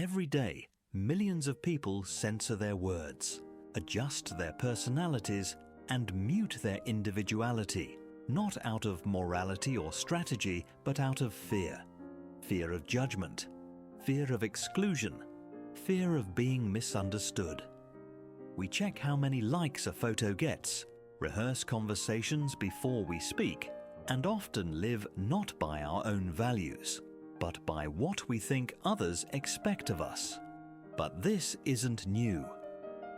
Every day, millions of people censor their words, adjust their personalities, and mute their individuality, not out of morality or strategy, but out of fear. Fear of judgment, fear of exclusion, fear of being misunderstood. We check how many likes a photo gets, rehearse conversations before we speak, and often live not by our own values, but by what we think others expect of us. But this isn't new.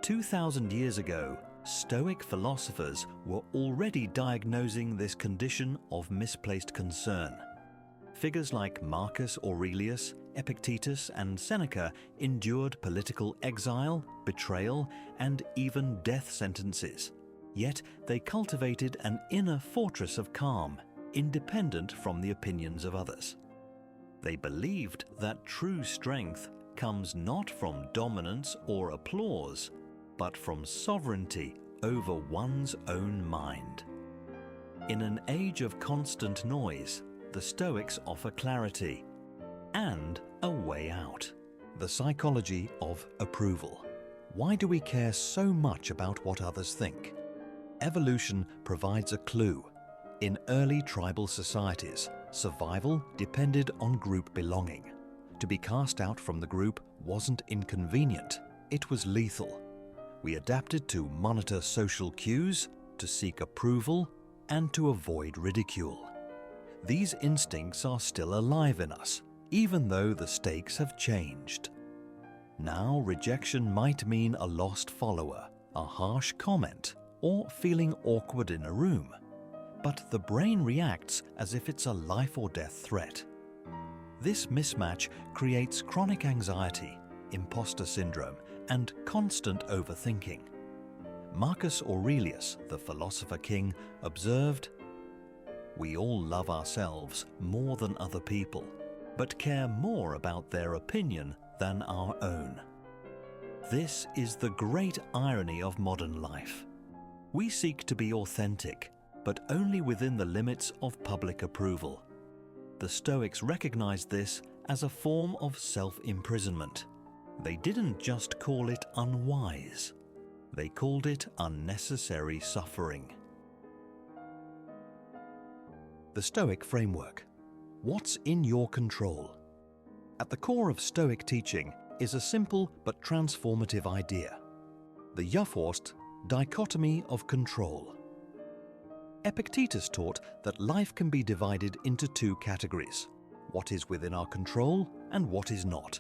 2,000 years ago, Stoic philosophers were already diagnosing this condition of misplaced concern. Figures like Marcus Aurelius, Epictetus, and Seneca endured political exile, betrayal, and even death sentences. Yet they cultivated an inner fortress of calm, independent from the opinions of others. They believed that true strength comes not from dominance or applause, but from sovereignty over one's own mind. In an age of constant noise, the Stoics offer clarity and a way out. The psychology of approval. Why do we care so much about what others think? Evolution provides a clue. In early tribal societies, survival depended on group belonging. To be cast out from the group wasn't inconvenient, it was lethal. We adapted to monitor social cues, to seek approval, and to avoid ridicule. These instincts are still alive in us, even though the stakes have changed. Now, rejection might mean a lost follower, a harsh comment, or feeling awkward in a room. But the brain reacts as if it's a life or death threat. This mismatch creates chronic anxiety, imposter syndrome, and constant overthinking. Marcus Aurelius, the philosopher king, observed, "We all love ourselves more than other people, but care more about their opinion than our own." This is the great irony of modern life. We seek to be authentic, but only within the limits of public approval. The Stoics recognized this as a form of self-imprisonment. They didn't just call it unwise, they called it unnecessary suffering. The Stoic framework. What's in your control? At the core of Stoic teaching is a simple but transformative idea: the Juffhorst dichotomy of control. Epictetus taught that life can be divided into two categories: what is within our control and what is not.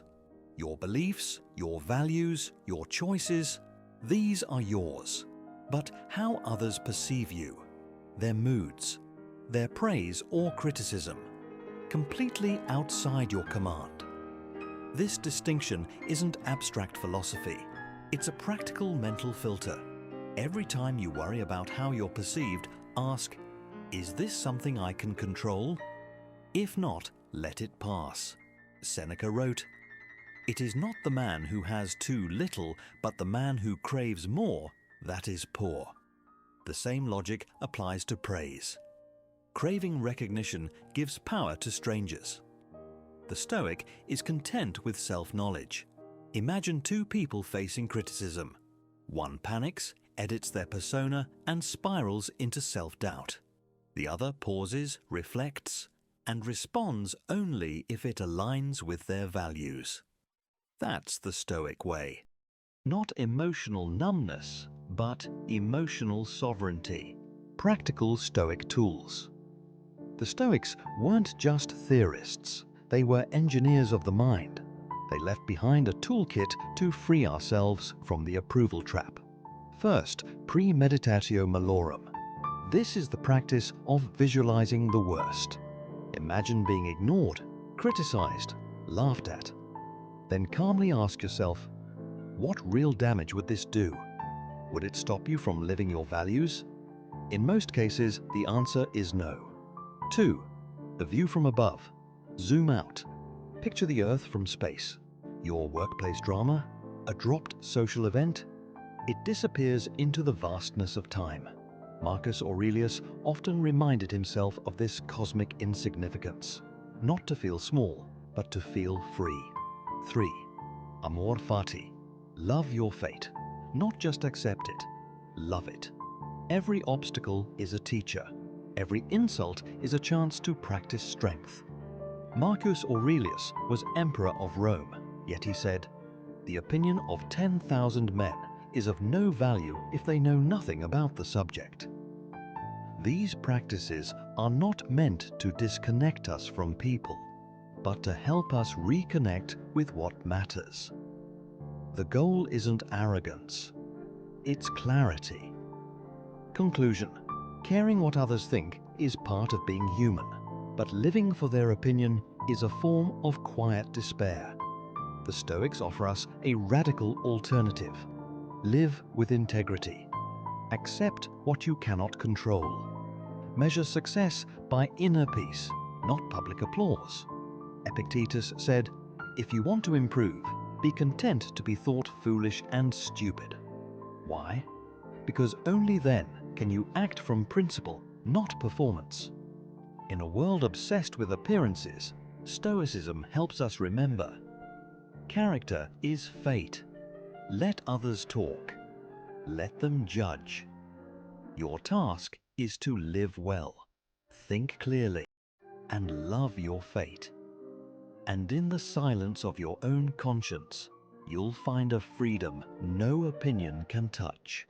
Your beliefs, your values, your choices, these are yours. But how others perceive you, their moods, their praise or criticism, completely outside your command. This distinction isn't abstract philosophy. It's a practical mental filter. Every time you worry about how you're perceived, ask, is this something I can control? If not, let it pass. Seneca wrote, "It is not the man who has too little, but the man who craves more, that is poor." The same logic applies to praise. Craving recognition gives power to strangers. The Stoic is content with self-knowledge. Imagine two people facing criticism. One panics, edits their persona, and spirals into self-doubt. The other pauses, reflects, and responds only if it aligns with their values. That's the Stoic way. Not emotional numbness, but emotional sovereignty. Practical Stoic tools. The Stoics weren't just theorists, they were engineers of the mind. They left behind a toolkit to free ourselves from the approval trap. First, premeditatio malorum. This is the practice of visualizing the worst. Imagine being ignored, criticized, laughed at. Then calmly ask yourself, what real damage would this do? Would it stop you from living your values? In most cases, the answer is no. 2. A view from above. Zoom out. Picture the Earth from space. Your workplace drama, a dropped social event, it disappears into the vastness of time. Marcus Aurelius often reminded himself of this cosmic insignificance. Not to feel small, but to feel free. 3. Amor fati. Love your fate. Not just accept it, love it. Every obstacle is a teacher. Every insult is a chance to practice strength. Marcus Aurelius was emperor of Rome, yet he said, "The opinion of 10,000 men is of no value if they know nothing about the subject." These practices are not meant to disconnect us from people, but to help us reconnect with what matters. The goal isn't arrogance, it's clarity. Conclusion: caring what others think is part of being human, but living for their opinion is a form of quiet despair. The Stoics offer us a radical alternative. Live with integrity. Accept what you cannot control. Measure success by inner peace, not public applause. Epictetus said, "If you want to improve, be content to be thought foolish and stupid." Why? Because only then can you act from principle, not performance. In a world obsessed with appearances, Stoicism helps us remember: character is fate. Let others talk. Let them judge. Your task is to live well, think clearly, and love your fate. And in the silence of your own conscience, you'll find a freedom no opinion can touch.